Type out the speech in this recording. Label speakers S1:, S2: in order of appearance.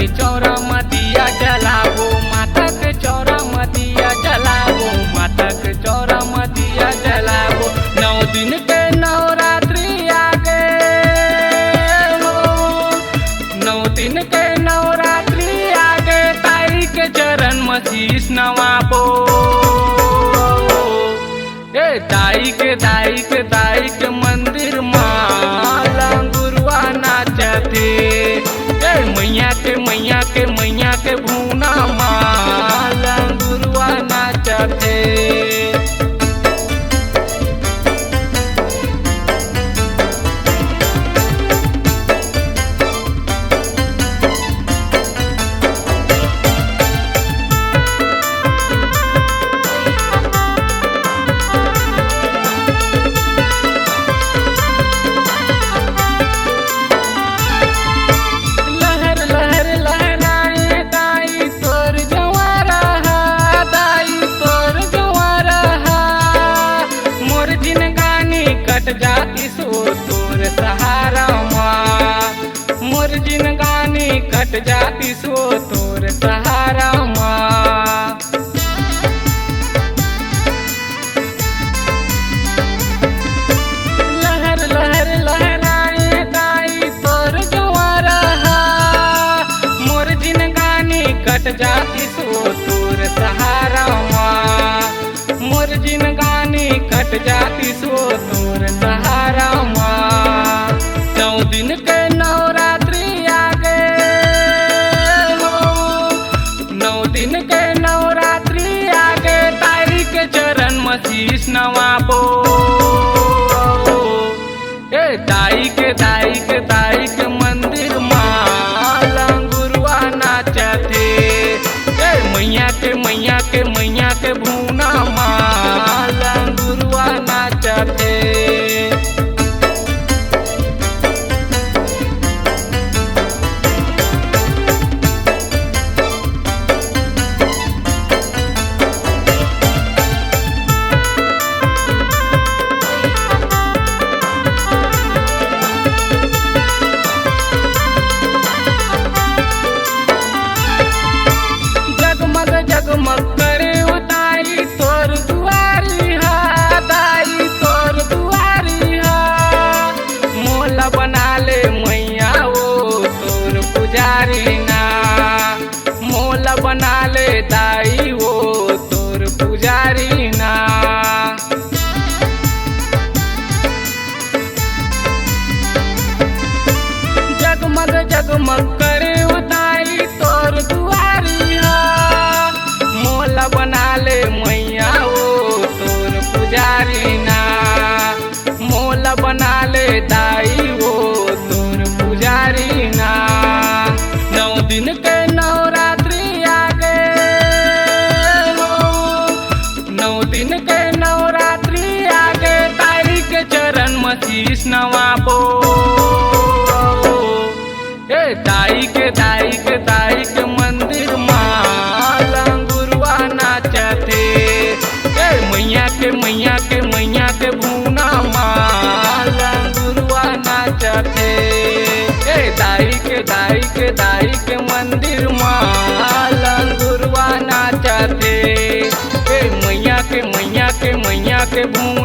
S1: के चौरा मदिया जलावो, माता के चौरा मदिया जलावो, माता के चौरा मदिया जलावो। 9 दिन के नवरात्रि आ गए हो, 9 दिन के नवरात्रि आ गए, ताई के चरण में शीश नवाबो। ताई के मंदिर माँ लंगुरवा नाचते, मैया के भूना माँ लंगुरवा नाचते। जाती सो तोर सहारा माँ, मोर जिनगानी कट जाती सो तोर सहारा माँ। लहर लहर लहराए दाई तोर जवारा, मोर जिनगानी कट जाती सो तोर सहारा माँ, मोर जिनगानी कट जाती सो तोर सहारा माँ। 9 दिन के नवरात्रि आ गए हो, 9 दिन के नवरात्रि आ गए, ताई के चरण में शीश नवाबो। ताई के मंदिर माँ लंगुरवा नाचते, मैया के भूना माँ लंगुरवा नाचते। जगमग करे उतारी तोर दुआरी हा, दाई तोर दुआरी हा। मोला बना ले मैया ओ तोर पुजारी ना, मोला बना ले दाई ओ तोर पुजारी ना। जगमग जगमग करे उतारी तोर दुआरी हा, मोला बना ले मैया ओ तोर पुजारी ना, मोला बना ले दाई ओ तोर पुजारी ना। 9 दिन के नवरात्रि आ गए हो, 9 दिन के नवरात्रि आ गए, ताई के चरण में शीश नवाबो। ताई के मंदिर माँ लंगुरवा नाचते, मैया के भूना माँ लंगुरवा नाचते। दाई के मंदिर माँ लंगुरवा नाचते, मैया के भूना